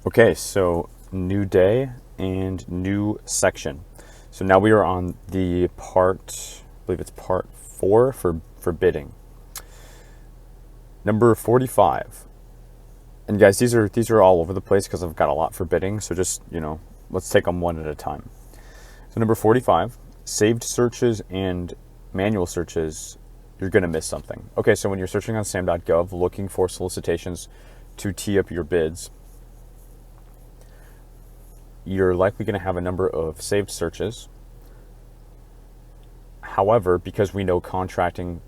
Okay, so new day and new section. So now we are on the part, I believe it's part 4 for bidding. Number 45. And guys, these are all over the place because I've got a lot for bidding, so just, let's take them one at a time. So number 45, saved searches and manual searches, you're going to miss something. Okay, so when you're searching on sam.gov looking for solicitations to tee up your bids, you're likely going to have a number of saved searches. However, because we know contracting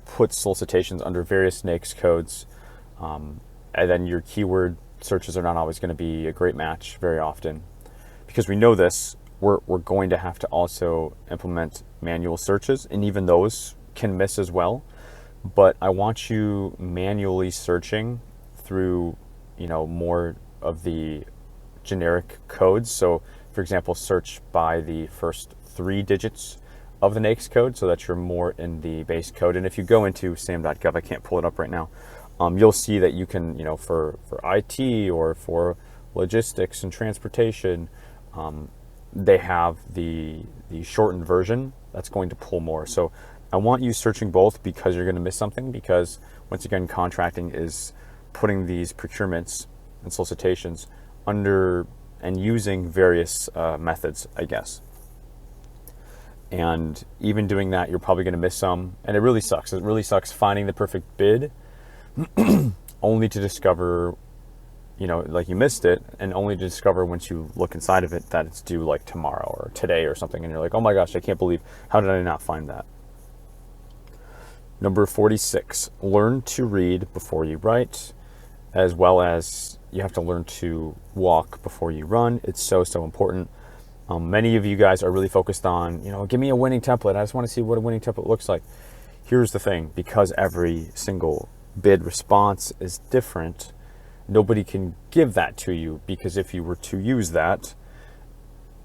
puts solicitations under various NAICS codes, and then your keyword searches are not always going to be a great match very often. Because we know this, we're going to have to also implement manual searches, and even those can miss as well. But I want you manually searching through, more of the generic codes. So, for example, search by the first 3 digits of the NAICS code so that you're more in the base code. And if you go into sam.gov, I can't pull it up right now, you'll see that you can, for IT or for logistics and transportation, they have the shortened version that's going to pull more. So I want you searching both because you're going to miss something, because once again, contracting is putting these procurements and solicitations under and using various methods, I guess. And even doing that, you're probably going to miss some, and it really sucks. It really sucks finding the perfect bid only to discover, like you missed it, and only to discover once you look inside of it that it's due like tomorrow or today or something, and you're like, oh my gosh, I can't believe, how did I not find that? Number 46, learn to read before you write, as well as you have to learn to walk before you run. It's so important. Many of you guys are really focused on, give me a winning template. I just want to see what a winning template looks like. Here's the thing, because every single bid response is different, nobody can give that to you, because if you were to use that,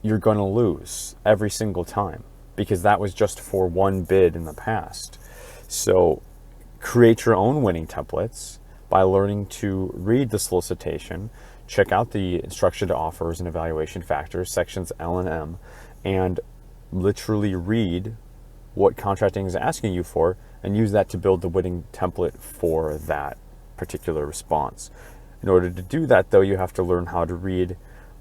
you're going to lose every single time, because that was just for one bid in the past. So create your own winning templates by learning to read the solicitation, check out the instruction to offers and evaluation factors, sections L and M, and literally read what contracting is asking you for and use that to build the winning template for that particular response. In order to do that, though, you have to learn how to read.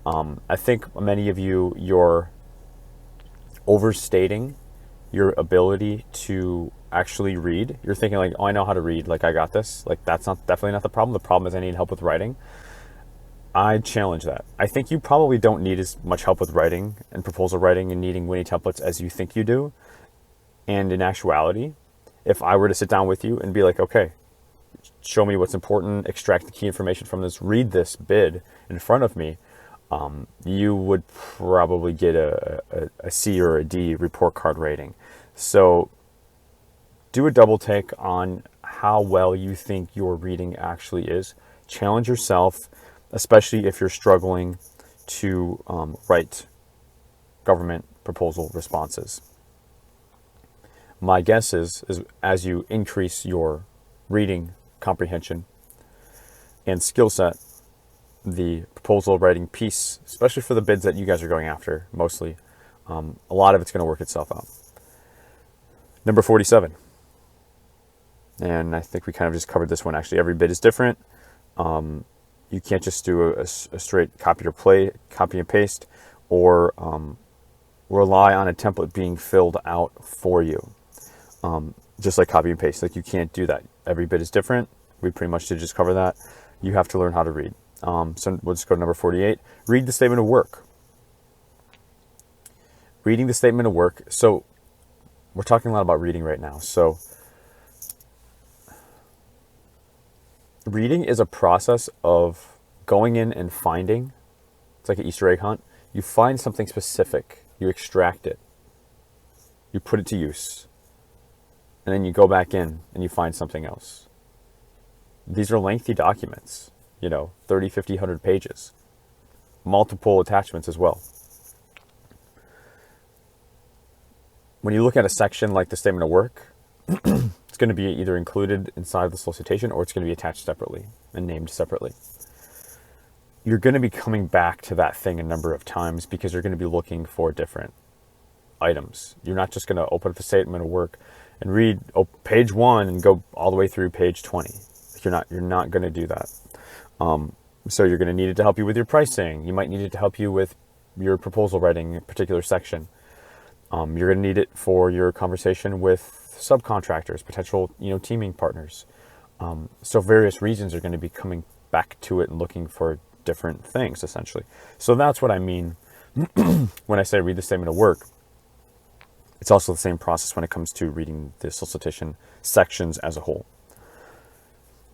I think many of you, you're overstating your ability to actually read. You're thinking like, oh, I know how to read, like I got this. Like that's definitely not the problem. The problem is I need help with writing. I challenge that. I think you probably don't need as much help with writing and proposal writing and needing winning templates as you think you do. And in actuality, if I were to sit down with you and be like, okay, show me what's important, extract the key information from this, read this bid in front of me, you would probably get a C or a D report card rating. So do a double take on how well you think your reading actually is. Challenge yourself, especially if you're struggling to write government proposal responses. My guess is as you increase your reading comprehension and skill set, the proposal writing piece, especially for the bids that you guys are going after mostly, a lot of it's going to work itself out. Number 47. And I think we kind of just covered this one. Actually, every bid is different. You can't just do a straight copy and paste, or rely on a template being filled out for you. Just like copy and paste, like you can't do that. Every bid is different. We pretty much did just cover that. You have to learn how to read. So we'll just go to number 48. Read the statement of work. Reading the statement of work. So we're talking a lot about reading right now. So reading is a process of going in and finding. It's like an Easter egg hunt. You find something specific, you extract it, you put it to use, and then you go back in and you find something else. These are lengthy documents, 30, 50, 100 pages, multiple attachments as well. When you look at a section like the statement of work, it's going to be either included inside the solicitation or it's going to be attached separately and named separately. you're going to be coming back to that thing a number of times because you're going to be looking for different items. You're not just going to open up the statement of work and read page 1 and go all the way through page 20. You're not going to do that. So you're going to need it to help you with your pricing. You might need it to help you with your proposal writing in a particular section. You're going to need it for your conversation with subcontractors, potential teaming partners. So various regions are going to be coming back to it and looking for different things, essentially. So that's what I mean when I say read the statement of work. It's also the same process when it comes to reading the solicitation sections as a whole.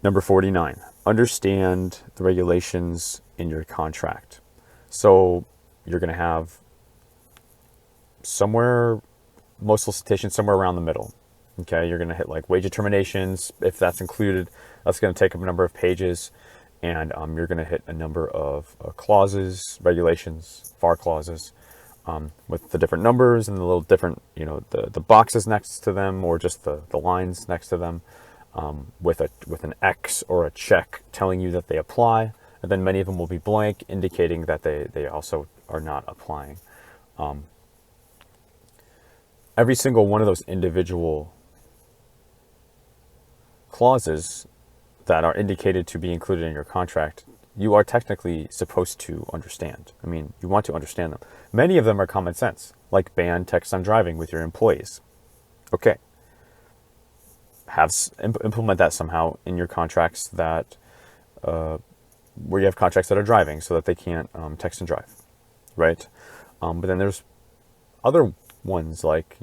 Number 49, understand the regulations in your contract. So you're going to have most solicitations somewhere around the middle. Okay, you're going to hit like wage determinations. If that's included, that's going to take up a number of pages. And you're going to hit a number of clauses, regulations, FAR clauses, with the different numbers and the little different, the boxes next to them, or just the lines next to them, with an X or a check telling you that they apply. And then many of them will be blank, indicating that they also are not applying. Every single one of those individual clauses that are indicated to be included in your contract, you are technically supposed to understand. I mean, you want to understand them. Many of them are common sense, like ban text on driving with your employees. Okay. Implement that somehow in your contracts that where you have contracts that are driving, so that they can't text and drive, right? But then there's other ones like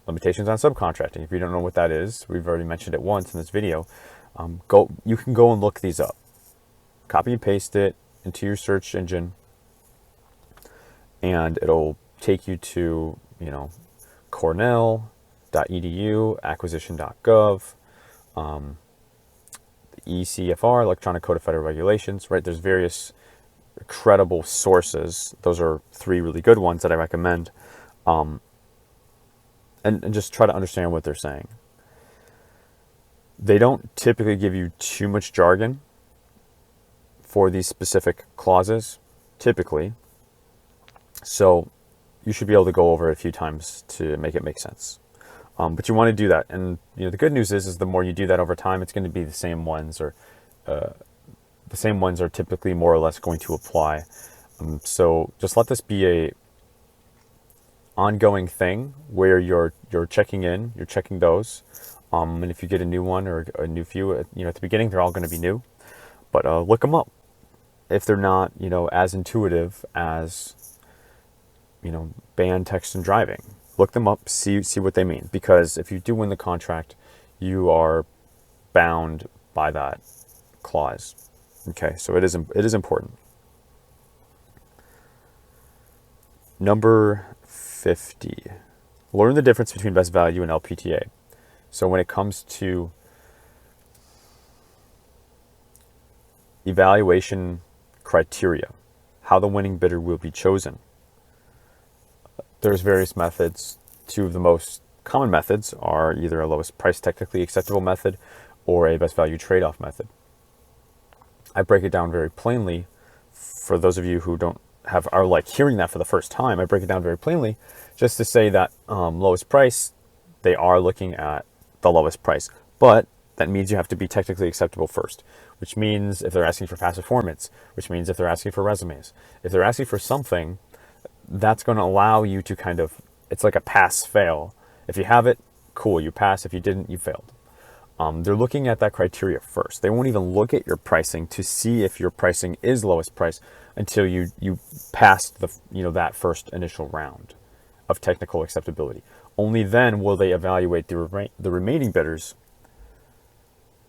limitations on subcontracting. If you don't know what that is, we've already mentioned it once in this video. You can go and look these up. Copy and paste it into your search engine, and it'll take you to Cornell.edu, acquisition.gov, the ECFR, Electronic Code of Federal Regulations, right? There's various credible sources. Those are 3 really good ones that I recommend. And just try to understand what they're saying. They don't typically give you too much jargon for these specific clauses, typically. So you should be able to go over it a few times to make it make sense. But you want to do that. And the good news is the more you do that over time, it's going to be the same ones, or the same ones are typically more or less going to apply. So just let this be a ongoing thing where you're checking those. And if you get a new one or a new few, at the beginning, they're all going to be new, but look them up. If they're not, as intuitive as, ban text and driving, look them up, see what they mean. Because if you do win the contract, you are bound by that clause. Okay, so it is important. Number 50, learn the difference between best value and LPTA. So when it comes to evaluation criteria, how the winning bidder will be chosen, there's various methods. 2 of the most common methods are either a lowest price technically acceptable method or a best value trade-off method. I break it down very plainly for those of you who are like hearing that for the first time. I break it down very plainly just to say that lowest price, they are looking at the lowest price, but that means you have to be technically acceptable first, which means if they're asking for past performance, which means if they're asking for resumes, if they're asking for something, that's going to allow you to it's like a pass fail. If you have it, cool, you pass. If you didn't, you failed. They're looking at that criteria first. They won't even look at your pricing to see if your pricing is lowest price until you passed that first initial round of technical acceptability. Only then will they evaluate the remaining bidders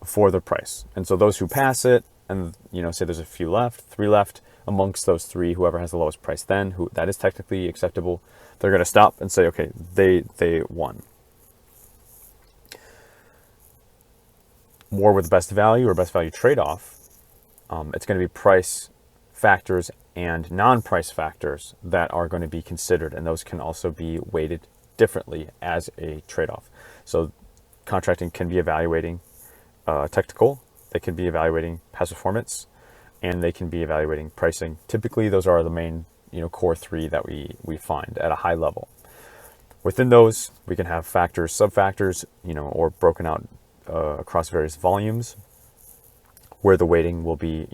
for the price. And so those who pass it, and say there's a few left, 3 left, amongst those 3, whoever has the lowest price then, who that is technically acceptable, they're going to stop and say, okay, they won. More with best value or best value trade-off, it's going to be price factors and non-price factors that are going to be considered, and those can also be weighted differently as a trade-off. So contracting can be evaluating technical, they can be evaluating past performance, and they can be evaluating pricing. Typically, those are the main, core three that we find at a high level. Within those, we can have factors, sub-factors, or broken out across various volumes, where the weighting will be,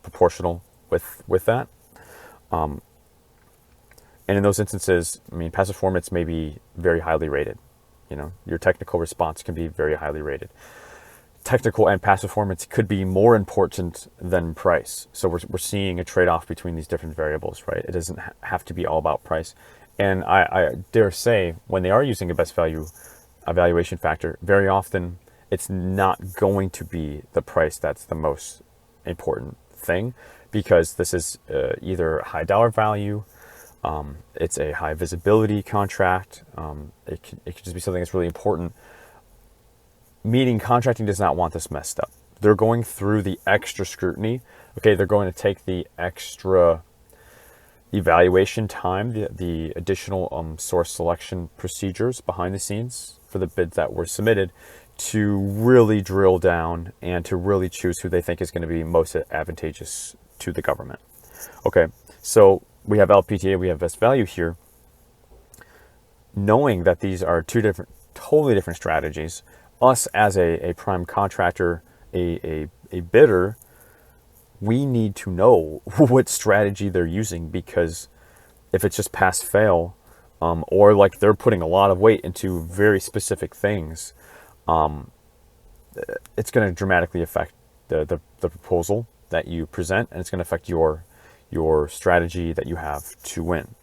proportional with that. And in those instances, past performance may be very highly rated. Your technical response can be very highly rated. Technical and past performance could be more important than price. So we're seeing a trade-off between these different variables, right? It doesn't have to be all about price. And I dare say, when they are using a best value evaluation factor, very often it's not going to be the price that's the most important thing, because this is either high dollar value, it's a high visibility contract, it could just be something that's really important. Meaning contracting does not want this messed up. They're going through the extra scrutiny. Okay, they're going to take the extra evaluation time, the additional source selection procedures behind the scenes for the bids that were submitted, to really drill down and to really choose who they think is going to be most advantageous to the government. Okay, so we have LPTA, we have best value here. Knowing that these are totally different strategies, us as a prime contractor, a bidder, we need to know what strategy they're using, because if it's just pass fail, or like they're putting a lot of weight into very specific things, it's going to dramatically affect the proposal that you present, and it's going to affect your strategy that you have to win.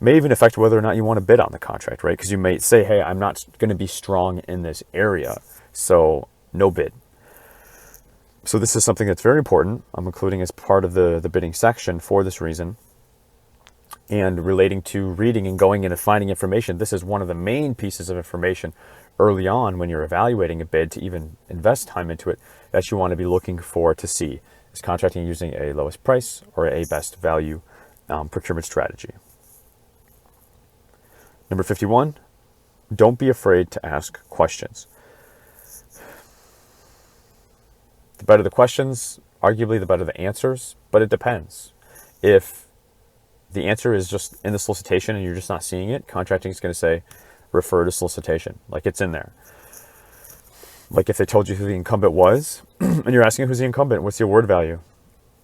May even affect whether or not you want to bid on the contract, right? Because you may say, hey, I'm not going to be strong in this area, so no bid. So this is something that's very important. I'm including as part of the bidding section for this reason. And relating to reading and going in and finding information, this is one of the main pieces of information early on when you're evaluating a bid, to even invest time into it, that you want to be looking for to see, is contracting using a lowest price or a best value procurement strategy. Number 51, don't be afraid to ask questions. The better the questions, arguably the better the answers, but it depends. If the answer is just in the solicitation and you're just not seeing it, contracting is going to say, refer to solicitation, like it's in there. Like if they told you who the incumbent was, and you're asking who's the incumbent, what's the award value?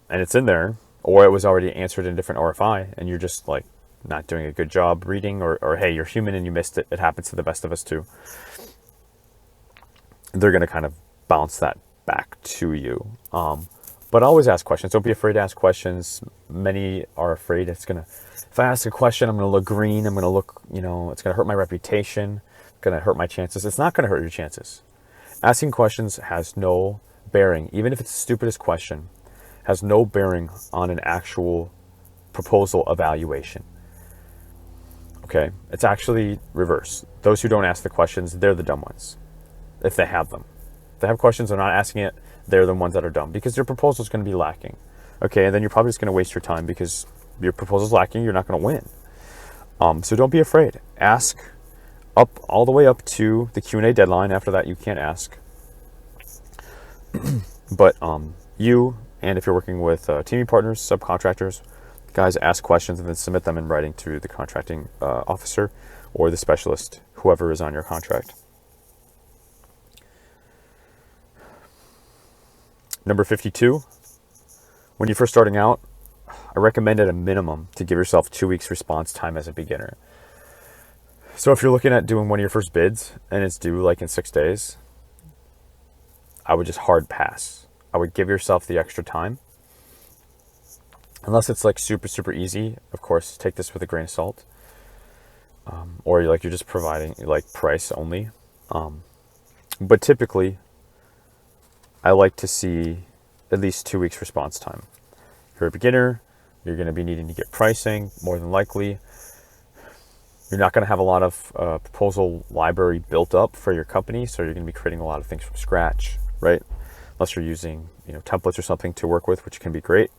And it's in there, or it was already answered in a different RFI, and you're just like not doing a good job reading, or hey, you're human and you missed it. It happens to the best of us too. They're going to kind of bounce that back to you. But always ask questions. Don't be afraid to ask questions. Many are afraid if I ask a question, I'm going to look green. I'm going to look, it's going to hurt my reputation. It's going to hurt my chances. It's not going to hurt your chances. Asking questions has no bearing, even if it's the stupidest question, has no bearing on an actual proposal evaluation. Okay, it's actually reverse. Those who don't ask the questions, they're the dumb ones, if they have them. If they have questions, they're not asking it, they're the ones that are dumb, because your proposal is going to be lacking. Okay, and then you're probably just going to waste your time because your proposal is lacking, you're not going to win. So don't be afraid. Ask all the way up to the Q&A deadline. After that, you can't ask. But you, and if you're working with teaming partners, subcontractors, guys, ask questions and then submit them in writing to the contracting officer or the specialist, whoever is on your contract. Number 52, when you're first starting out, I recommend at a minimum to give yourself 2 weeks response time as a beginner. So if you're looking at doing one of your first bids and it's due like in 6 days, I would just hard pass. I would give yourself the extra time. Unless it's like super, super easy, of course, take this with a grain of salt. Or you're just providing like price only. But typically, I like to see at least 2 weeks response time. If you're a beginner, you're going to be needing to get pricing, more than likely. You're not going to have a lot of proposal library built up for your company, so you're going to be creating a lot of things from scratch, right? Unless you're using templates or something to work with, which can be great.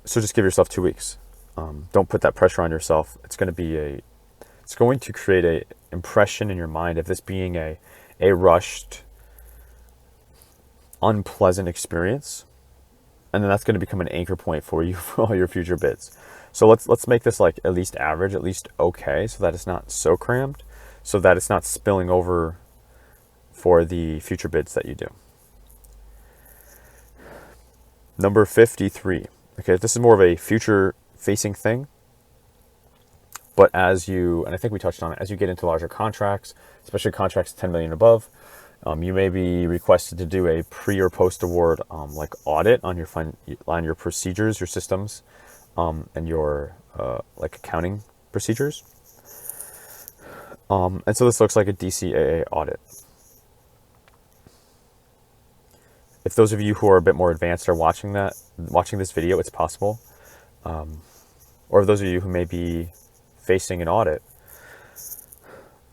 So just give yourself 2 weeks. Don't put that pressure on yourself. It's going to create a impression in your mind of this being a rushed unpleasant experience, and then that's going to become an anchor point for you for all your future bids. So let's make this like at least average, at least okay, so that it's not so crammed, so that it's not spilling over for the future bids that you do. Number 53. Okay, this is more of a future facing thing, but as you, and I think we touched on it, as you get into larger contracts, especially contracts 10 million above, you may be requested to do a pre or post award like audit on your procedures, your systems, and your like accounting procedures. And so this looks like a DCAA audit. If those of you who are a bit more advanced are watching this video, it's possible. Or those of you who may be facing an audit,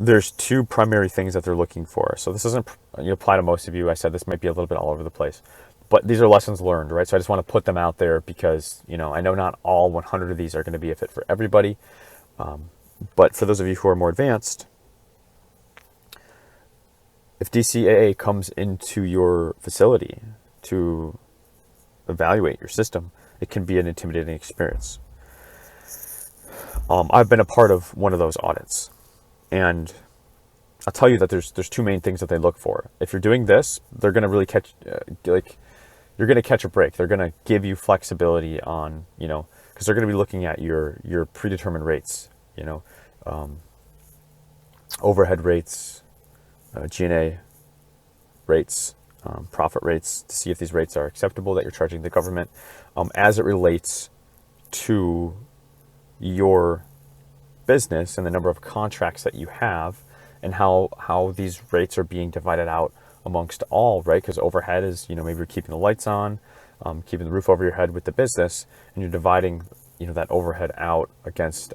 there's two primary things that they're looking for. So this doesn't apply to most of you. I said this might be a little bit all over the place, but these are lessons learned, right? So I just want to put them out there because, I know not all 100 of these are going to be a fit for everybody. But for those of you who are more advanced, if DCAA comes into your facility to evaluate your system, it can be an intimidating experience. I've been a part of one of those audits, and I'll tell you that there's two main things that they look for. If you're doing this, they're going to really catch, you're going to catch a break. They're going to give you flexibility on, because they're going to be looking at your predetermined rates, overhead rates, G&A rates, profit rates, to see if these rates are acceptable that you're charging the government as it relates to your business and the number of contracts that you have and how these rates are being divided out amongst all, right? Because overhead is, maybe you're keeping the lights on, keeping the roof over your head with the business, and you're dividing, that overhead out against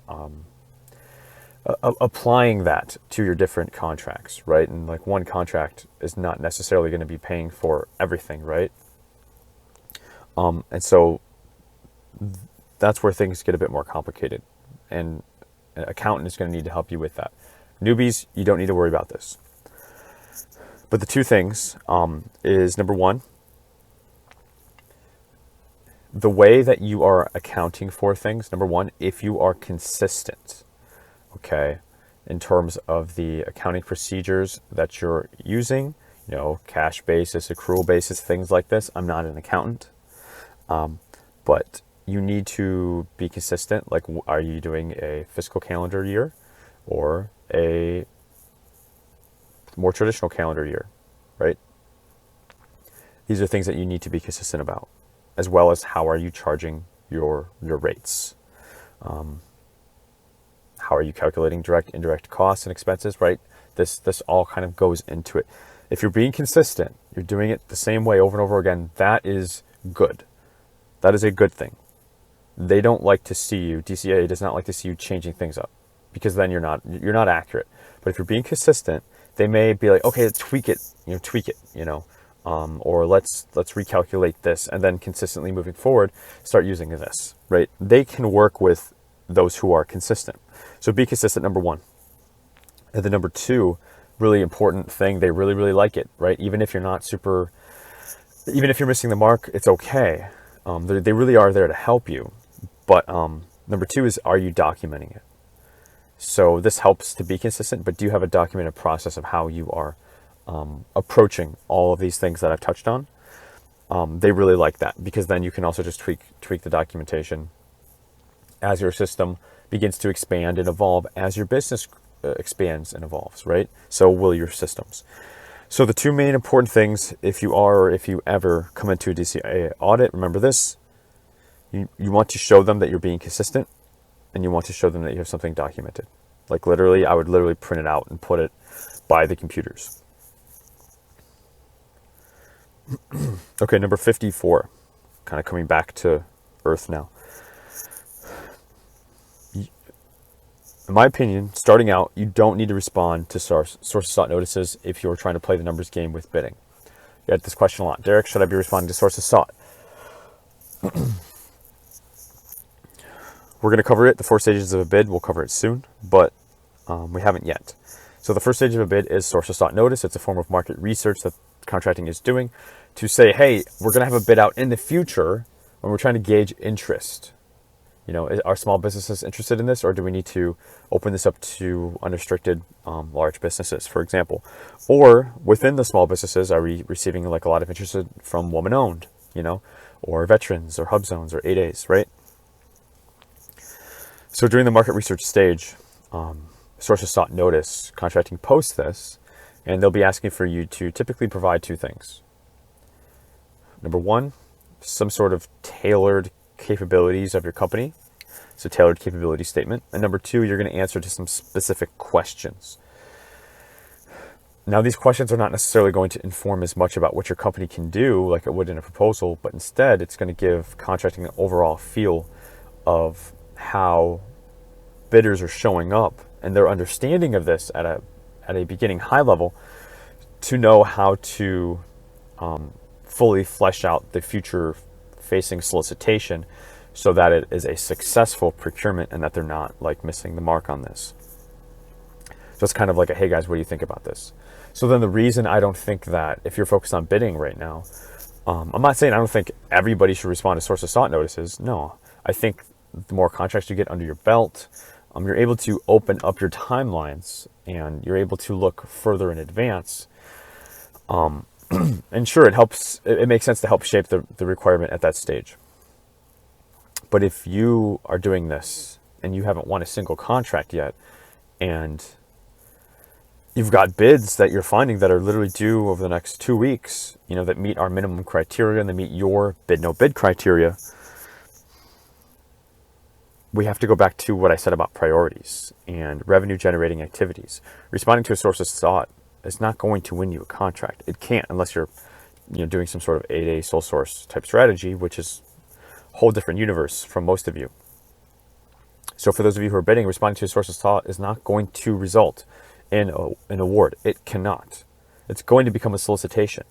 applying that to your different contracts, right? And like one contract is not necessarily going to be paying for everything, right? And so that's where things get a bit more complicated, and an accountant is going to need to help you with that. Newbies, you don't need to worry about this. But the two things is, number one, the way that you are accounting for things. Number one, if you are consistent, okay, in terms of the accounting procedures that you're using, cash basis, accrual basis, things like this. I'm not an accountant, but you need to be consistent. Like, are you doing a fiscal calendar year or a more traditional calendar year, right? These are things that you need to be consistent about, as well as how are you charging your rates. How are you calculating direct, indirect costs and expenses, right? This all kind of goes into it. If you're being consistent, you're doing it the same way over and over again, that is good. That is a good thing. They don't like to see you, DCAA does not like to see you changing things up, because then you're not accurate. But if you're being consistent, they may be like, okay, tweak it, or let's recalculate this, and then consistently moving forward, start using this, right? They can work with those who are consistent. So be consistent, number one. And then number two, really important thing, they really, really like it, right? Even if you're missing the mark, it's okay. They really are there to help you. But number two is, are you documenting it? So this helps to be consistent, but do you have a documented process of how you are approaching all of these things that I've touched on? They really like that, because then you can also just tweak the documentation as your system begins to expand and evolve, as your business expands and evolves, right? So will your systems. So the two main important things, if you ever come into a DCAA audit, remember this: you want to show them that you're being consistent, and you want to show them that you have something documented. Like literally, I would literally print it out and put it by the computers. Okay, number 54, kind of coming back to earth now. In my opinion, starting out, you don't need to respond to source of sought notices if you're trying to play the numbers game with bidding. You get this question a lot. Derek, should I be responding to source of sought? We're going to cover it. The 4 stages of a bid, we'll cover it soon, but we haven't yet. So the first stage of a bid is source of sought notice. It's a form of market research that contracting is doing, to say, hey, we're going to have a bid out in the future when we're trying to gauge interest. Are small businesses interested in this, or do we need to open this up to unrestricted large businesses, for example? Or within the small businesses, are we receiving like a lot of interest from woman-owned, or veterans, or hub zones, or 8As, right? So during the market research stage, sources sought notice contracting posts this, and they'll be asking for you to typically provide two things. Number one, some sort of tailored capabilities of your company. It's a tailored capability statement. And number two, you're going to answer to some specific questions. Now, these questions are not necessarily going to inform as much about what your company can do like it would in a proposal, but instead it's going to give contracting an overall feel of how bidders are showing up and their understanding of this at a beginning high level to know how to fully flesh out the future facing solicitation so that it is a successful procurement and that they're not like missing the mark on this. So it's kind of like a, hey guys, what do you think about this? So then the reason I don't think that if you're focused on bidding right now, I'm not saying I don't think everybody should respond to source of sought notices. No, I think the more contracts you get under your belt, you're able to open up your timelines and you're able to look further in advance. And sure, it makes sense to help shape the requirement at that stage. But if you are doing this and you haven't won a single contract yet, and you've got bids that you're finding that are literally due over the next 2 weeks, that meet our minimum criteria and that meet your bid no bid criteria, we have to go back to what I said about priorities and revenue generating activities. Responding to a source of sought is not going to win you a contract. It can't unless you're doing some sort of 8A sole source type strategy, which is a whole different universe from most of you. So for those of you who are bidding, responding to a source of sought is not going to result in an award. It cannot. It's going to become a solicitation.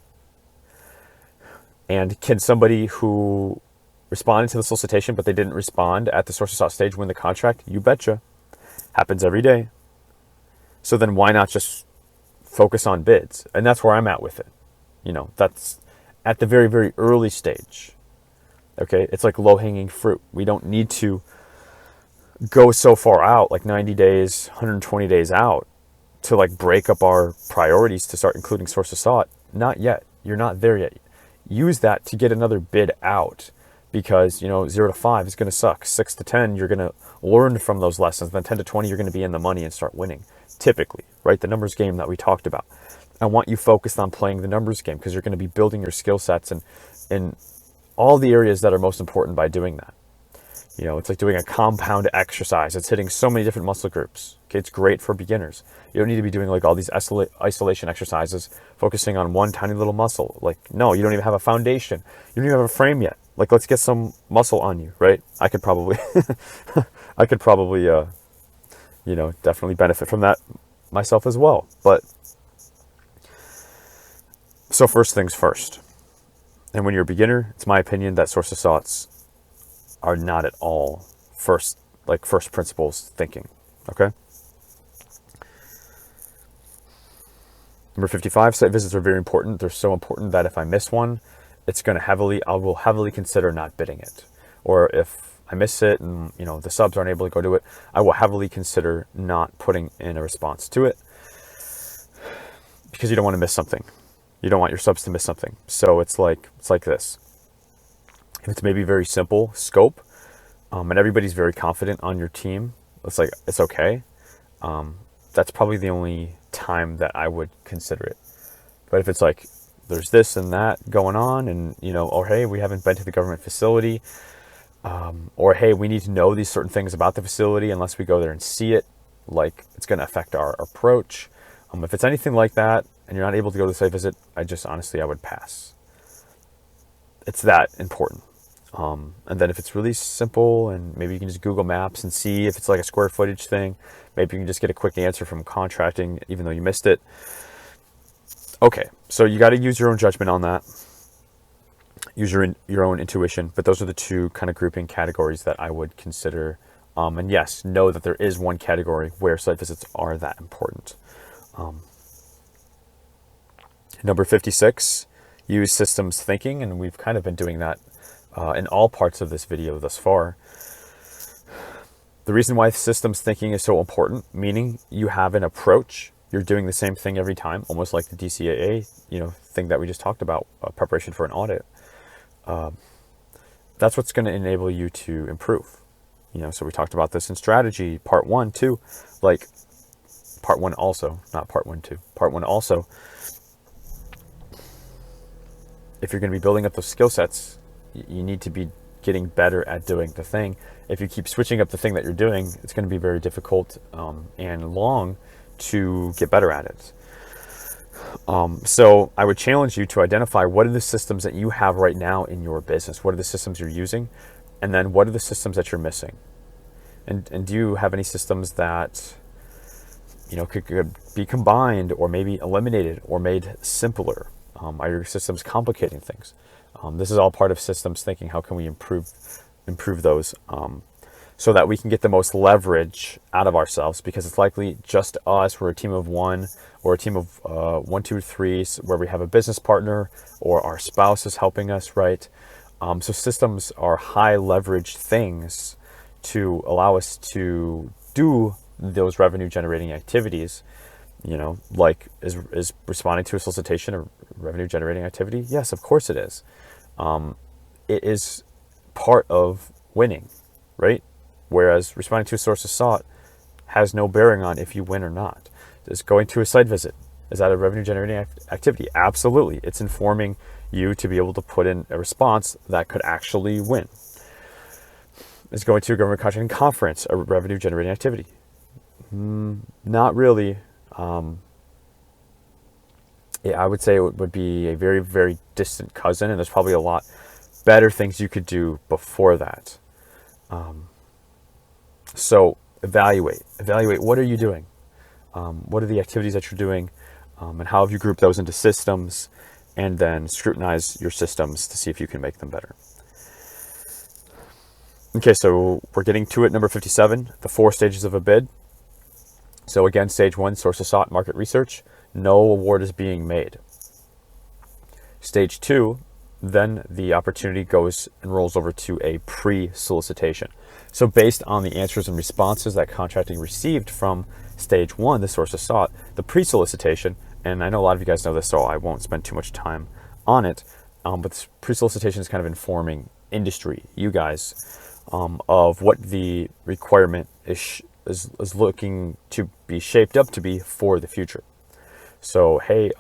And can somebody who responded to the solicitation but they didn't respond at the source of sought stage win the contract? You betcha. Happens every day. So then why not just focus on bids? And that's where I'm at with it. That's at the very, very early stage. Okay, it's like low-hanging fruit. We don't need to go so far out, like 90 days, 120 days out, to like break up our priorities to start including source of sought. Not yet. You're not there yet. Use that to get another bid out, because 0 to 5 is going to suck. 6 to 10, you're going to learn from those lessons. Then 10 to 20, you're going to be in the money and start winning. Typically, right? The numbers game that we talked about. I want you focused on playing the numbers game, because you're going to be building your skill sets and in all the areas that are most important by doing that. It's like doing a compound exercise. It's hitting so many different muscle groups. Okay, it's great for beginners. You don't need to be doing like all these isolation exercises, focusing on one tiny little muscle. Like, no, you don't even have a foundation. You don't even have a frame yet. Like, let's get some muscle on you, right? I could probably, definitely benefit from that myself as well. But so first things first. And when you're a beginner, it's my opinion that source of soughts are not at all first principles thinking. Okay. Number 55, site visits are very important. They're so important that if I miss one, I will heavily consider not bidding it. Or if I miss it and the subs aren't able to go do it, I will heavily consider not putting in a response to it, because you don't want to miss something. You don't want your subs to miss something. So it's like this. If it's maybe very simple scope, and everybody's very confident on your team, it's okay. That's probably the only time that I would consider it. But if it's like there's this and that going on, and or hey, we haven't been to the government facility, or hey, we need to know these certain things about the facility unless we go there and see it, like it's going to affect our approach. If it's anything like that and you're not able to go to the site visit, I would pass. It's that important. And then if it's really simple and maybe you can just Google Maps and see if it's like a square footage thing, maybe you can just get a quick answer from contracting even though you missed it. Okay, so you got to use your own judgment on that. Use your own intuition, but those are the two kind of grouping categories that I would consider. And yes, know that there is one category where site visits are that important. Number 56, use systems thinking, and we've kind of been doing that in all parts of this video thus far. The reason why systems thinking is so important, meaning you have an approach, you're doing the same thing every time, almost like the DCAA, thing that we just talked about, preparation for an audit. That's what's going to enable you to improve. So we talked about this in strategy, part 1, 2, like part 1 also, not part 1, 2, part 1 also. If you're going to be building up those skill sets, you need to be getting better at doing the thing. If you keep switching up the thing that you're doing, it's going to be very difficult and long to get better at it. So I would challenge you to identify what are the systems that you have right now in your business. What are the systems you're using? And then what are the systems that you're missing? And do you have any systems that could be combined or maybe eliminated or made simpler? Are your systems complicating things? This is all part of systems thinking. How can we improve those so that we can get the most leverage out of ourselves? Because it's likely just us. We're a team of one, or a team of 1, 2, 3, where we have a business partner or our spouse is helping us, right? So systems are high leverage things to allow us to do those revenue generating activities. Like is responding to a solicitation a revenue generating activity? Yes, of course it is. It is part of winning, right? Whereas responding to a source of sought has no bearing on if you win or not. Is going to a site visit, is that a revenue generating activity? Absolutely. It's informing you to be able to put in a response that could actually win. Is going to a government contracting conference a revenue generating activity? Not really. I would say it would be a very, very distant cousin, and there's probably a lot better things you could do before that. So evaluate what are you doing? What are the activities that you're doing? And how have you grouped those into systems? And then scrutinize your systems to see if you can make them better. Okay, so we're getting to it. Number 57, the 4 stages of a bid. So again, stage 1, source of sought, market research. No award is being made. Stage 2, then the opportunity goes and rolls over to a pre-solicitation. So based on the answers and responses that contracting received from stage 1, the source of sought, the pre-solicitation, and I know a lot of you guys know this, so I won't spend too much time on it, but this pre-solicitation is kind of informing industry, you guys, of what the requirement is looking to be shaped up to be for the future. So, hey,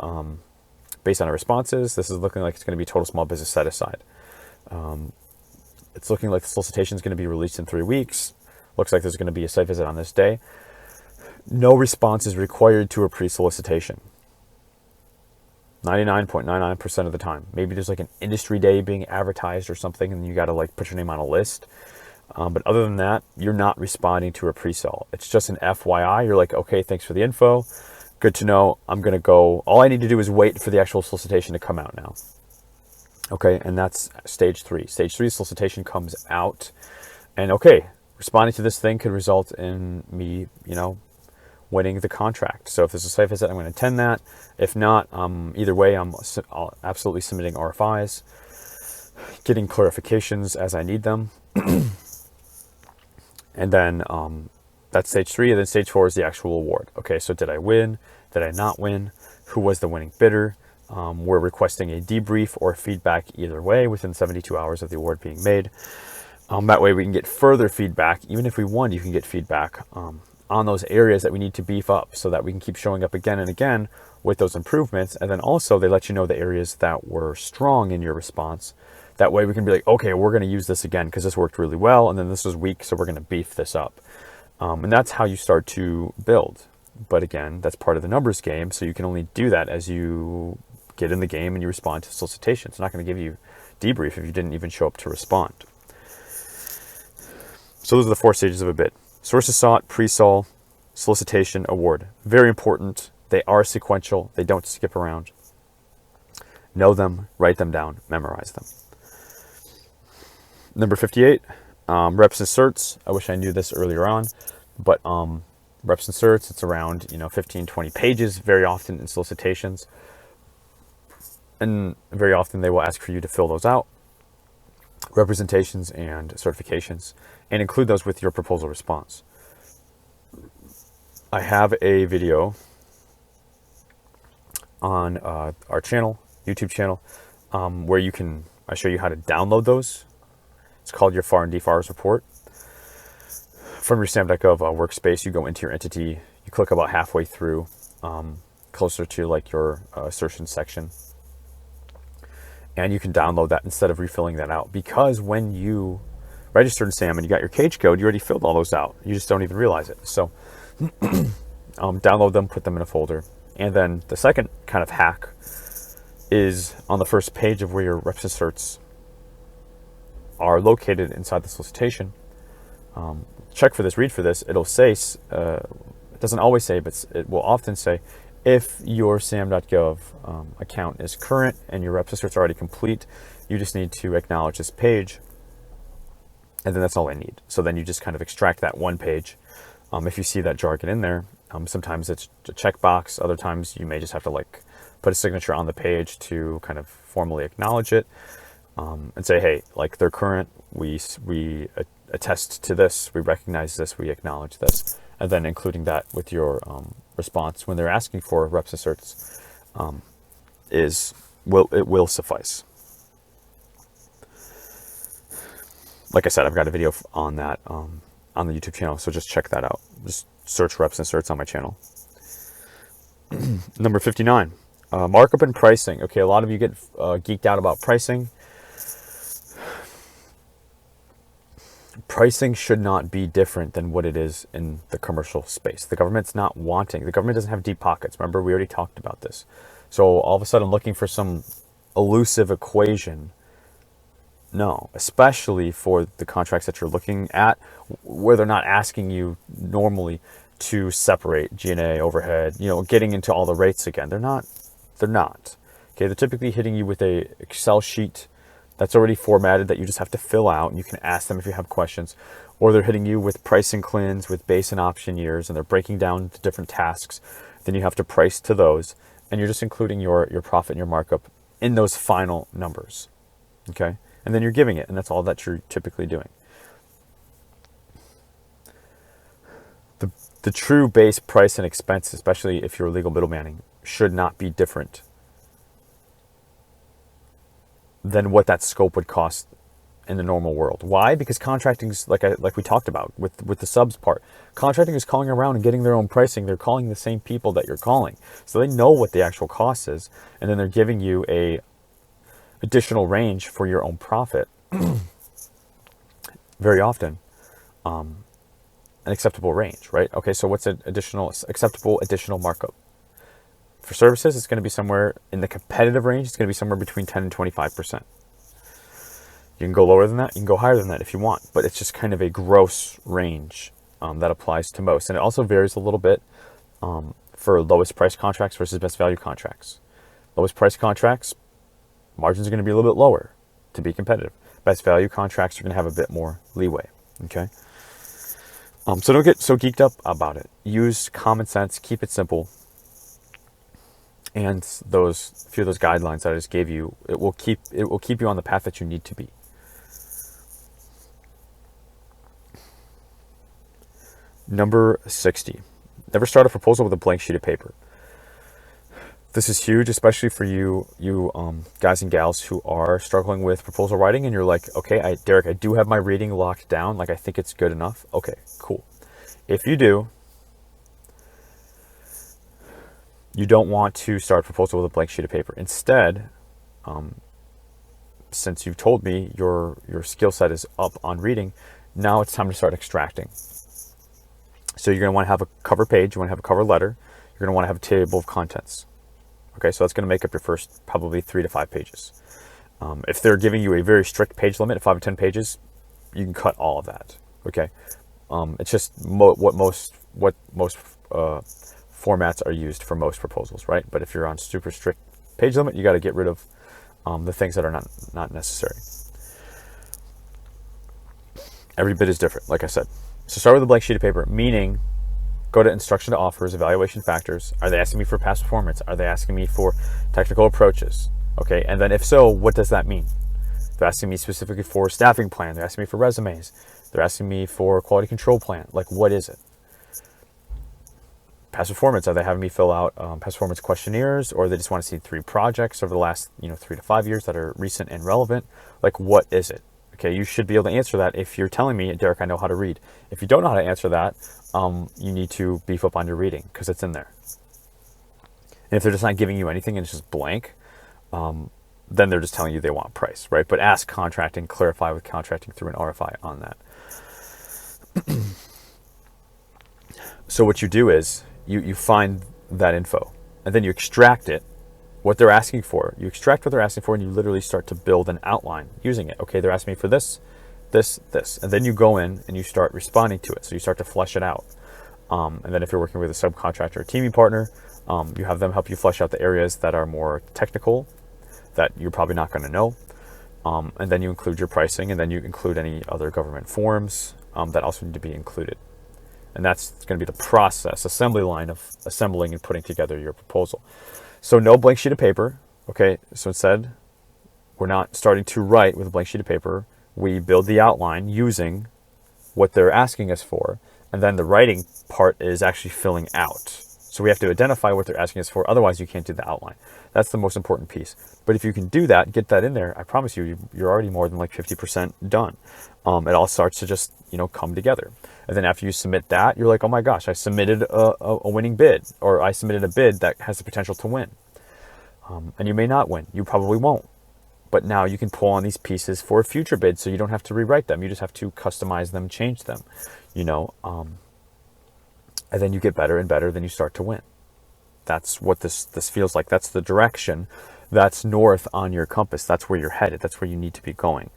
based on our responses, this is looking like it's going to be total small business set aside. It's looking like the solicitation is going to be released in 3 weeks. Looks like there's going to be a site visit on this day. No response is required to a pre-solicitation. 99.99% of the time. Maybe there's like an industry day being advertised or something, and you got to like put your name on a list. But other than that, you're not responding to a pre-sal. It's just an FYI. You're like, okay, thanks for the info. Good to know. I'm going to go. All I need to do is wait for the actual solicitation to come out now. Okay, and that's stage 3. Stage 3, solicitation comes out. And okay, responding to this thing could result in me, winning the contract. So if there's a site visit, I'm going to attend that. If not, either way, I'll absolutely submitting RFIs, getting clarifications as I need them. And then that's stage 3. And then stage 4 is the actual award. Okay, so did I win? Did I not win? Who was the winning bidder? We're requesting a debrief or feedback either way within 72 hours of the award being made. That way we can get further feedback. Even if we won, you can get feedback on those areas that we need to beef up so that we can keep showing up again and again with those improvements. And then also they let you know the areas that were strong in your response. That way we can be like, okay, we're going to use this again because this worked really well. And then this was weak, so we're going to beef this up. And that's how you start to build. But again, that's part of the numbers game. So you can only do that as you get in the game and you respond to solicitation. It's not going to give you debrief if you didn't even show up to respond. So those are the 4 stages of a bid. Source of sought, pre-sol, solicitation, award. Very important. They are sequential. They don't skip around. Know them, write them down, memorize them. Number 58, reps and certs. I wish I knew this earlier on, but reps and certs, it's around 15, 20 pages very often in solicitations. And very often they will ask for you to fill those out, representations and certifications, and include those with your proposal response. I have a video on our channel, YouTube channel, where I show you how to download those. It's called your FAR and DFARS report. From your sam.gov workspace, you go into your entity, you click about halfway through, closer to like your assertion section, and you can download that instead of refilling that out. Because when you registered in SAM and you got your cage code, you already filled all those out. You just don't even realize it. So download them, put them in a folder. And then the second kind of hack is on the first page of where your reps and certs are located inside the solicitation. Check for this, read for this. It'll say, it doesn't always say, but it will often say, if your sam.gov account is current and your reps and certs are already complete, you just need to acknowledge this page, and then that's all I need. So then you just kind of extract that one page. If you see that jargon in there, sometimes it's a checkbox. Other times you may just have to like put a signature on the page to kind of formally acknowledge it, and say, hey, like they're current. We attest to this. We recognize this. We acknowledge this, and then including that with your response when they're asking for reps and certs will suffice. Like I said, I've got a video on that on the YouTube channel, so just check that out. Just search reps and certs on my channel. Number 59, markup and pricing. Okay, a lot of you get geeked out about pricing. Pricing should not be different than what it is in the commercial space. The government doesn't have deep pockets. Remember, we already talked about this. So all of a sudden looking for some elusive equation. No, especially for the contracts that you're looking at where they're not asking you normally to separate G&A, overhead, getting into all the rates again. They're not. Okay, they're typically hitting you with a Excel sheet that's already formatted that you just have to fill out, and you can ask them if you have questions. Or they're hitting you with price and cleanse with base and option years, and they're breaking down the different tasks. Then you have to price to those, and you're just including your profit and your markup in those final numbers. Okay? And then you're giving it, and that's all that you're typically doing. The true base price and expense, especially if you're legal middlemaning, should not be different than what that scope would cost in the normal world. Why? Because contracting is like we talked about with the subs part. Contracting is calling around and getting their own pricing. They're calling the same people that you're calling, so they know what the actual cost is, and then they're giving you a additional range for your own profit. Very often, an acceptable range, right? Okay, so what's an acceptable additional markup? For services, it's going to be somewhere in the competitive range. It's going to be somewhere between 10 and 25%. You can go lower than that. You can go higher than that if you want. But it's just kind of a gross range that applies to most. And it also varies a little bit for lowest price contracts versus best value contracts. Lowest price contracts, margins are going to be a little bit lower to be competitive. Best value contracts are going to have a bit more leeway. Okay? So don't get so geeked up about it. Use common sense. Keep it simple. And a few of those guidelines that I just gave you, it will keep you on the path that you need to be. Number 60. Never start a proposal with a blank sheet of paper. This is huge, especially for you guys and gals who are struggling with proposal writing, and you're like, okay, Derek, I do have my reading locked down. Like, I think it's good enough. Okay, cool. If you do, you don't want to start a proposal with a blank sheet of paper. Instead, since you've told me your skill set is up on reading, now it's time to start extracting. So you're going to want to have a cover page. You want to have a cover letter. You're going to want to have a table of contents. Okay, so that's going to make up your first probably 3 to 5 pages. If they're giving you a very strict page limit of 5 to 10 pages, you can cut all of that. Okay, it's just what most formats are used for most proposals, right? But if you're on super strict page limit, you got to get rid of the things that are not necessary. Every bit is different, like I said. So start with a blank sheet of paper, meaning go to instruction to offers, evaluation factors. Are they asking me for past performance? Are they asking me for technical approaches? Okay, and then if so, what does that mean? They're asking me specifically for staffing plan. They're asking me for resumes. They're asking me for quality control plan. Like, what is it? Past performance, are they having me fill out past performance questionnaires, or they just want to see 3 projects over the last 3 to 5 years that are recent and relevant? Like, what is it? Okay, you should be able to answer that if you're telling me, Derek, I know how to read. If you don't know how to answer that, you need to beef up on your reading, because it's in there. And if they're just not giving you anything and it's just blank, then they're just telling you they want price, right? But ask contracting, clarify with contracting through an RFI on that. So what you do is you find that info, and then you extract it, what they're asking for. You extract what they're asking for, and you literally start to build an outline using it. Okay, they're asking me for this, this, this. And then you go in and you start responding to it. So you start to flesh it out. And then if you're working with a subcontractor or teaming partner, you have them help you flesh out the areas that are more technical, that you're probably not going to know. And then you include your pricing, and then you include any other government forms that also need to be included. And that's going to be the process, assembly line of assembling and putting together your proposal. So no blank sheet of paper. Okay, so instead, we're not starting to write with a blank sheet of paper. We build the outline using what they're asking us for, and then the writing part is actually filling out. So we have to identify what they're asking us for, otherwise you can't do the outline. That's the most important piece. But if you can do that, get that in there, I promise you, you're already more than like 50% done. It all starts to just, come together. And then after you submit that, you're like, oh my gosh, I submitted a winning bid, or I submitted a bid that has the potential to win. And you may not win. You probably won't. But now you can pull on these pieces for a future bid, so you don't have to rewrite them. You just have to customize them, change them, and then you get better and better, then you start to win. That's what this feels like. That's the direction. That's north on your compass. That's where you're headed. That's where you need to be going.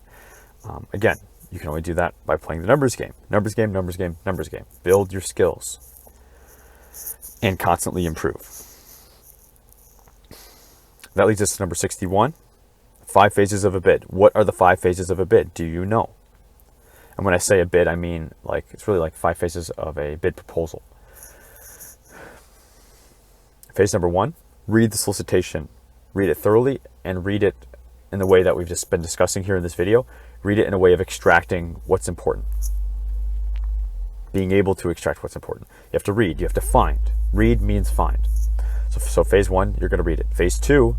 Again, you can only do that by playing the numbers game. Numbers game, numbers game, numbers game. Build your skills and constantly improve. That leads us to number 61. 5 phases of a bid. What are the 5 phases of a bid? Do you know? And when I say a bid, I mean it's really like 5 phases of a bid proposal. Phase number 1, read the solicitation. Read it thoroughly, and read it in the way that we've just been discussing here in this video. Read it in a way of extracting what's important. Being able to extract what's important. You have to read, you have to find. Read means find. So phase 1, you're going to read it. Phase 2,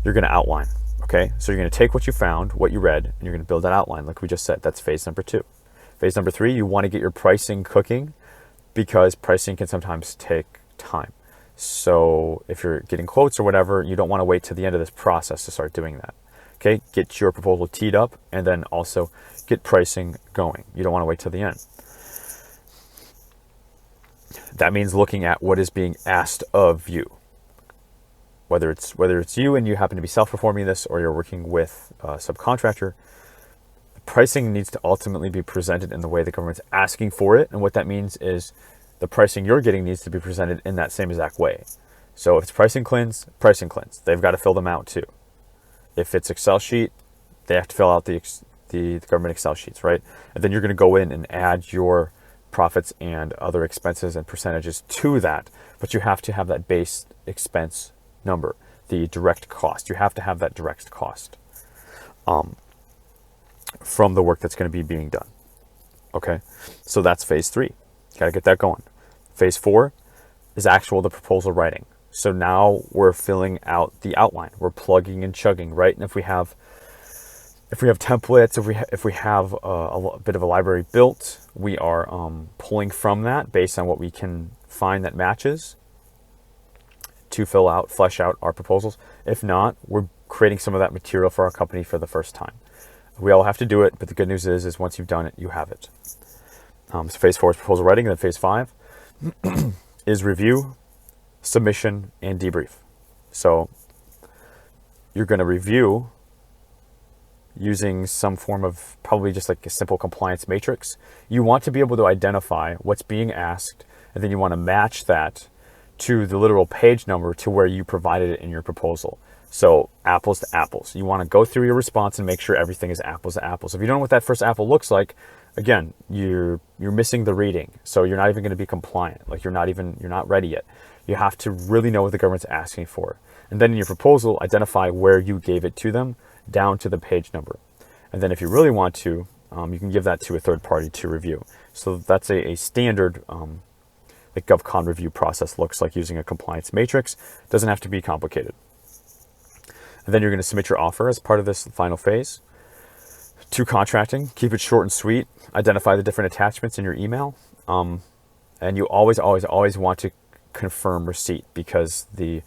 you're going to outline. Okay, so you're going to take what you found, what you read, and you're going to build that outline like we just said. That's phase number 2. Phase number 3, you want to get your pricing cooking, because pricing can sometimes take time. So if you're getting quotes or whatever, you don't want to wait to the end of this process to start doing that. Okay, get your proposal teed up, and then also get pricing going. You don't want to wait till the end. That means looking at what is being asked of you. Whether it's you and you happen to be self-performing this, or you're working with a subcontractor, the pricing needs to ultimately be presented in the way the government's asking for it. And what that means is the pricing you're getting needs to be presented in that same exact way. So if it's pricing cleanse, they've got to fill them out too. If it's Excel sheet, they have to fill out the government Excel sheets, right? And then you're going to go in and add your profits and other expenses and percentages to that. But you have to have that base expense number, the direct cost. You have to have that direct cost from the work that's going to be being done. Okay, so that's phase 3. Got to get that going. Phase 4 is the proposal writing. So now we're filling out the outline. We're plugging and chugging, right? And if we have templates, if we have a bit of a library built, we are pulling from that based on what we can find that matches to flesh out our proposals. If not, we're creating some of that material for our company for the first time. We all have to do it, but the good news is once you've done it, you have it. So phase 4 is proposal writing, and then phase 5 is review, submission, and debrief. So you're going to review using some form of probably just like a simple compliance matrix. You want to be able to identify what's being asked, and then you want to match that to the literal page number to where you provided it in your proposal. So apples to apples. You want to go through your response and make sure everything is apples to apples. If you don't know what that first apple looks like, again, you're missing the reading. So you're not even going to be compliant. Like you're not ready yet. You have to really know what the government's asking for. And then in your proposal, identify where you gave it to them down to the page number. And then if you really want to, you can give that to a third party to review. So that's a standard like GovCon review process looks like using a compliance matrix. Doesn't have to be complicated. And then you're going to submit your offer as part of this final phase. To contracting, keep it short and sweet. Identify the different attachments in your email. And you always want to confirm receipt, because the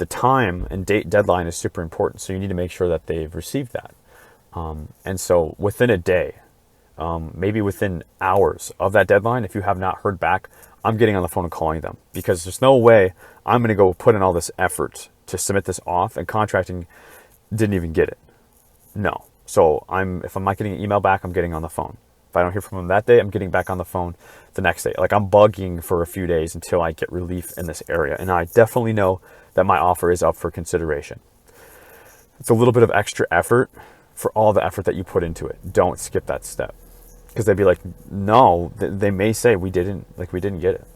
time and date deadline is super important. So you need to make sure that they've received that. And so within a day, maybe within hours of that deadline, if you have not heard back, I'm getting on the phone and calling them, because there's no way I'm going to go put in all this effort to submit this off and contracting didn't even get it. No. So if I'm not getting an email back, I'm getting on the phone. If I don't hear from them that day, I'm getting back on the phone the next day. Like, I'm bugging for a few days until I get relief in this area. And I definitely know that my offer is up for consideration. It's a little bit of extra effort for all the effort that you put into it. Don't skip that step, because they'd be like, no, they may say we didn't get it.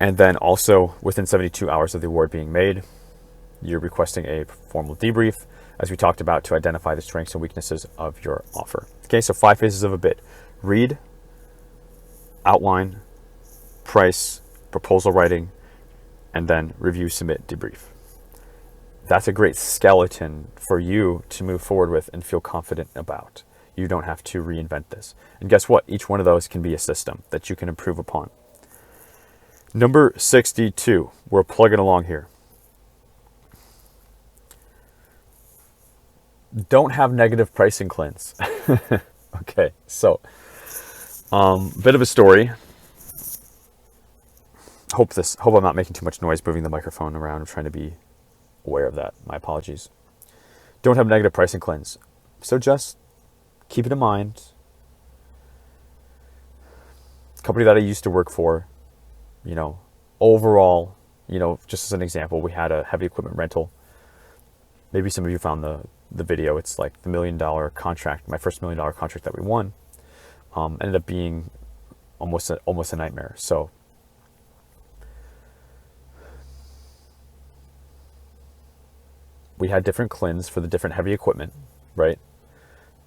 And then also within 72 hours of the award being made, you're requesting a formal debrief, as we talked about, to identify the strengths and weaknesses of your offer. Okay, so 5 phases of a bid: read, outline, price, proposal writing, and then review, submit, debrief. That's a great skeleton for you to move forward with and feel confident about. You don't have to reinvent this. And guess what? Each one of those can be a system that you can improve upon. Number 62, we're plugging along here. Don't have negative pricing cleanse. Okay, so bit of a story. Hope I'm not making too much noise moving the microphone around. I'm trying to be aware of that. My apologies. Don't have negative pricing cleanse. So just keep it in mind. Company that I used to work for, overall, just as an example, we had a heavy equipment rental. Maybe some of you found the video. It's like the $1 million contract, my first $1 million contract that we won, ended up being almost a nightmare. So we had different CLINs for the different heavy equipment, right?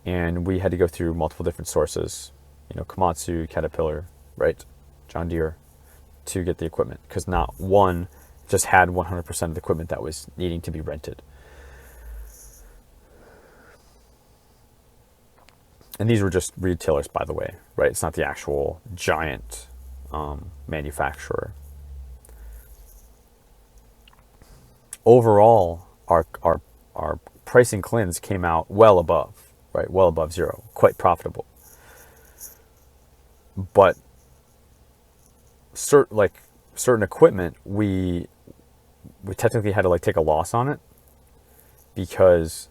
And we had to go through multiple different sources, Komatsu, Caterpillar, right? John Deere, to get the equipment, because not one just had 100% of the equipment that was needing to be rented. And these were just retailers, by the way, right? It's not the actual giant manufacturer. Overall, our pricing CLINs came out well above, right? Well above zero, quite profitable. But certain equipment, we technically had to take a loss on it, because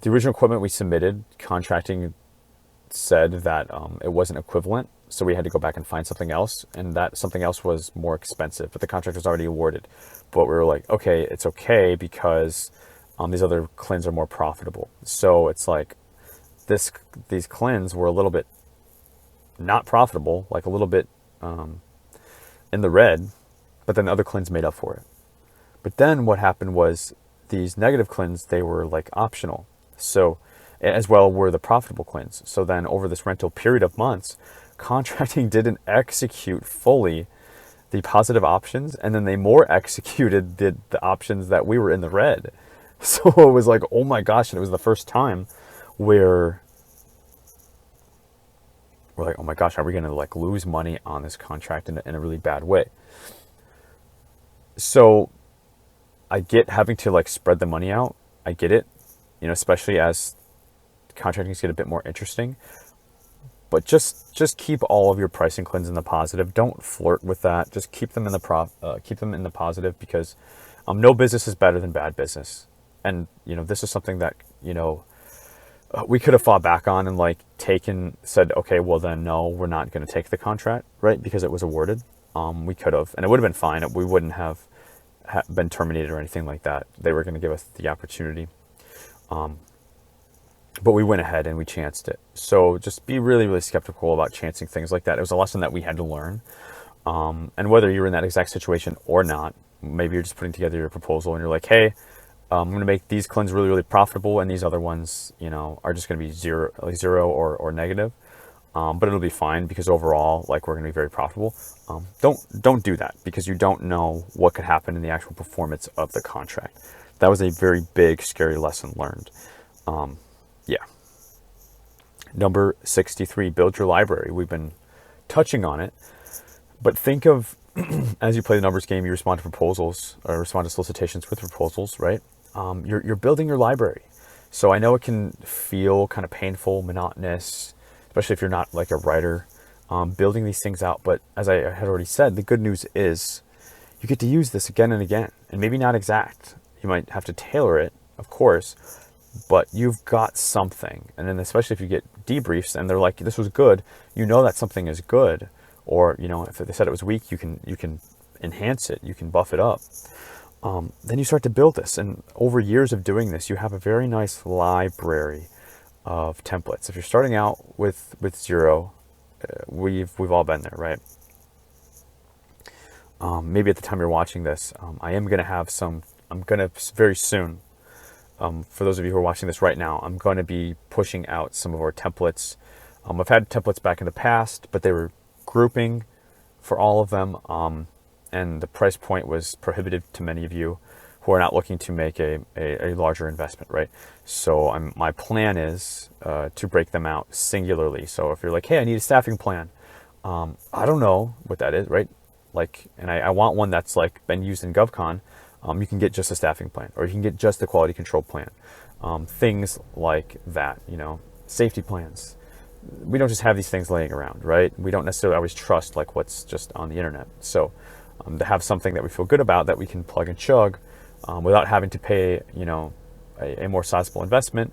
the original equipment we submitted, contracting said that it wasn't equivalent, so we had to go back and find something else, and that something else was more expensive, but the contract was already awarded. But we were like, okay, it's okay, because these other CLINs are more profitable. So it's like these CLINs were a little bit not profitable, like a little bit in the red, but then the other CLINs made up for it. But then what happened was these negative CLINs, they were optional. So, as well were the profitable CLINs. So then over this rental period of months, contracting didn't execute fully the positive options, and then they more executed the options that we were in the red. So it was like, oh my gosh, and it was the first time where we're like, oh my gosh, are we going to lose money on this contract in a really bad way? So I get having to spread the money out. I get it, especially as contracting get a bit more interesting. But just keep all of your pricing CLINs in the positive. Don't flirt with that. Just keep them in the positive, because no business is better than bad business. And this is something that we could have fought back on and said, okay, well then no, we're not going to take the contract, right? Because it was awarded. We could have, and it would have been fine. We wouldn't have been terminated or anything like that. They were going to give us the opportunity. but we went ahead and we chanced it. So just be really, really skeptical about chancing things like that. It was a lesson that we had to learn. And whether you're in that exact situation or not, maybe you're just putting together your proposal and you're like, hey, I'm going to make these cleanses really, really profitable, and these other ones, are just going to be zero or negative. But it'll be fine because overall, like, we're going to be very profitable. Don't do that, because you don't know what could happen in the actual performance of the contract. That was a very big, scary lesson learned. Yeah. Number 63, build your library. We've been touching on it, but think of, as you play the numbers game, you respond to proposals or respond to solicitations with proposals, right? You're building your library. So I know it can feel kind of painful, monotonous, especially if you're not like a writer, building these things out. But as I had already said, the good news is you get to use this again and again, and maybe not exact. You might have to tailor it, of course, but you've got something. And then especially if you get debriefs and they're like, this was good, that something is good. Or, if they said it was weak, you can enhance it, you can buff it up. Then you start to build this, and over years of doing this, you have a very nice library of templates. If you're starting out with zero, we've all been there, right? Maybe at the time you're watching this, I'm going to very soon, for those of you who are watching this right now, I'm going to be pushing out some of our templates. I've had templates back in the past, but they were grouping for all of them, and the price point was prohibitive to many of you who are not looking to make a larger investment, right? So my plan is to break them out singularly. So if you're like, hey, I need a staffing plan, I don't know what that is, right? Like, and I want one that's like been used in GovCon. You can get just a staffing plan, or you can get just the quality control plan. Things like that, safety plans. We don't just have these things laying around, right? We don't necessarily always trust like what's just on the internet. So to have something that we feel good about, that we can plug and chug without having to pay, a more sizable investment.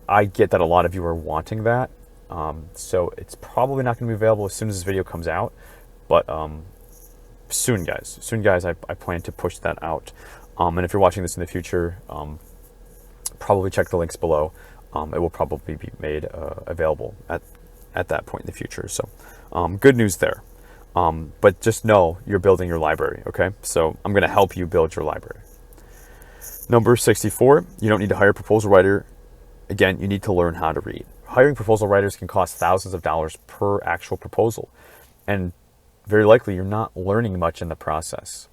I get that a lot of you are wanting that. So it's probably not going to be available as soon as this video comes out, but soon guys, I plan to push that out. And if you're watching this in the future, probably check the links below. It will probably be made available at that point in the future. So good news there. But just know you're building your library, okay? So I'm going to help you build your library. Number 64, you don't need to hire a proposal writer. Again, you need to learn how to read. Hiring proposal writers can cost thousands of dollars per actual proposal. And very likely you're not learning much in the process.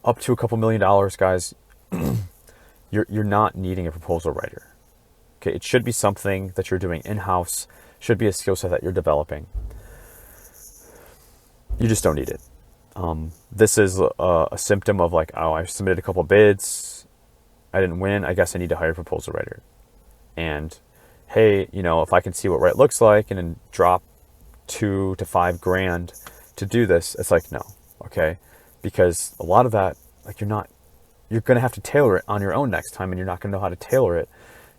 Up to a couple $1,000,000, guys, you're not needing a proposal writer. Okay, it should be something that you're doing in-house, should be a skill set that you're developing. You just don't need it. This is a symptom of like, oh, I submitted a couple bids, I didn't win, I guess I need to hire a proposal writer. And hey, if I can see what right looks like and then drop $2,000 to $5,000 to do this, it's like, no, okay? Because a lot of that, like, you're going to have to tailor it on your own next time, and you're not going to know how to tailor it,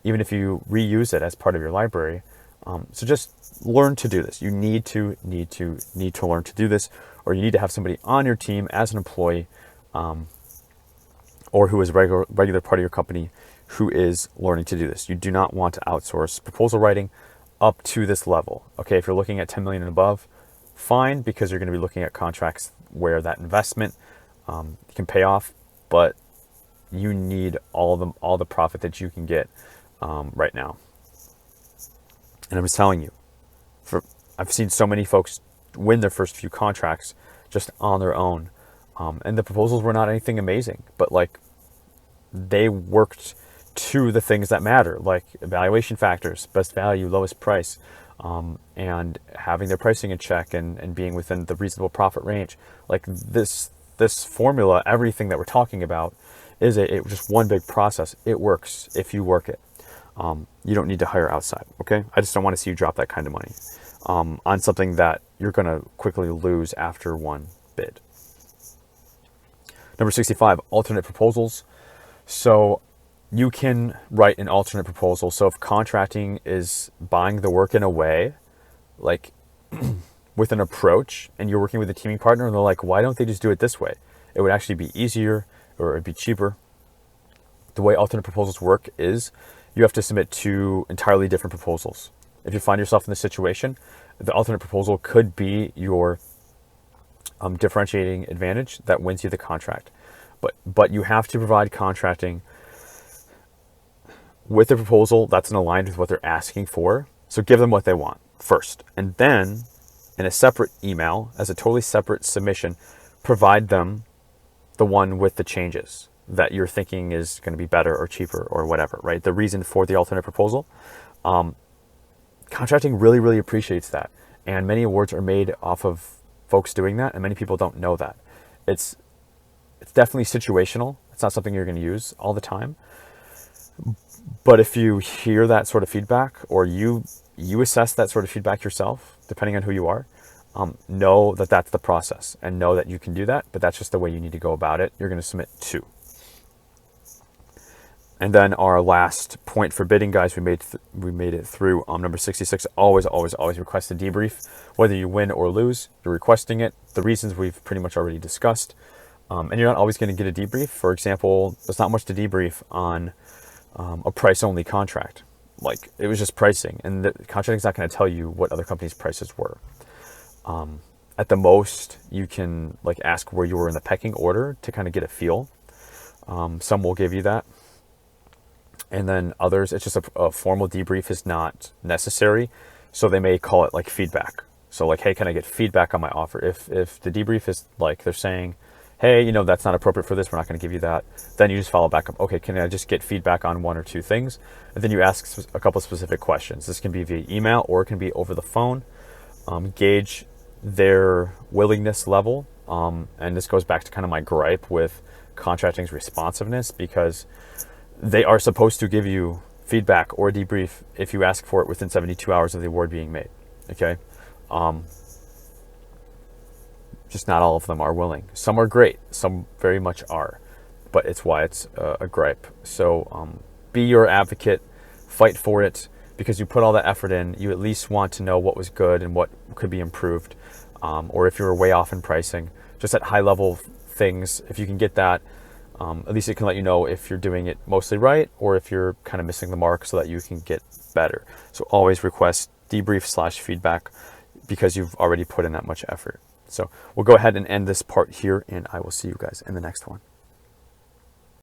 even if you reuse it as part of your library. So just learn to do this. You need to learn to do this, or you need to have somebody on your team as an employee, or who is a regular part of your company who is learning to do this. You do not want to outsource proposal writing up to this level. Okay, if you're looking at 10 million and above, fine, because you're going to be looking at contracts where that investment can pay off, but you need all the profit that you can get right now. And I'm just telling you, I've seen so many folks win their first few contracts just on their own, and the proposals were not anything amazing, but like, they worked to the things that matter, like evaluation factors, best value, lowest price, and having their pricing in check and being within the reasonable profit range. Like this formula, everything that we're talking about is just one big process. It works if you work it. You don't need to hire outside, okay? I just don't want to see you drop that kind of money on something that you're going to quickly lose after one bid. Number 65, alternate proposals. So you can write an alternate proposal. So if contracting is buying the work in a way, like with an approach, and you're working with a teaming partner and they're like, why don't they just do it this way? It would actually be easier, or it'd be cheaper. The way alternate proposals work is you have to submit two entirely different proposals. If you find yourself in this situation, the alternate proposal could be your differentiating advantage that wins you the contract. But you have to provide contracting with the proposal that's aligned with what they're asking for. So give them what they want first. And then in a separate email, as a totally separate submission, provide them the one with the changes that you're thinking is going to be better or cheaper or whatever, right? The reason for the alternate proposal. Contracting really, really appreciates that. And many awards are made off of folks doing that, and many people don't know that. It's definitely situational. It's not something you're going to use all the time. But if you hear that sort of feedback, or you assess that sort of feedback yourself, depending on who you are, know that that's the process, and know that you can do that, but that's just the way you need to go about it. You're going to submit two. And then our last point for bidding, guys, we made it through number 66. Always request a debrief. Whether you win or lose, you're requesting it. The reasons we've pretty much already discussed. And you're not always going to get a debrief. For example, there's not much to debrief on a price-only contract. Like, it was just pricing, and the contract is not going to tell you what other companies' prices were. At the most, you can like ask where you were in the pecking order to kind of get a feel. Some will give you that. And then others, it's just a formal debrief is not necessary. So they may call it like feedback. So like, hey, can I get feedback on my offer? If the debrief is like, they're saying, hey, that's not appropriate for this, we're not going to give you that, then you just follow back up. Okay, can I just get feedback on one or two things? And then you ask a couple of specific questions. This can be via email or it can be over the phone. Gauge their willingness level. And this goes back to kind of my gripe with contracting's responsiveness, because they are supposed to give you feedback or debrief if you ask for it within 72 hours of the award being made. Okay. Just not all of them are willing. Some are great. Some very much are, but it's why it's a gripe. So be your advocate, fight for it, because you put all that effort in. You at least want to know what was good and what could be improved. Or if you were way off in pricing, just at high level things, if you can get that, at least it can let you know if you're doing it mostly right or if you're kind of missing the mark, so that you can get better. So always request debrief/feedback because you've already put in that much effort. So we'll go ahead and end this part here, and I will see you guys in the next one.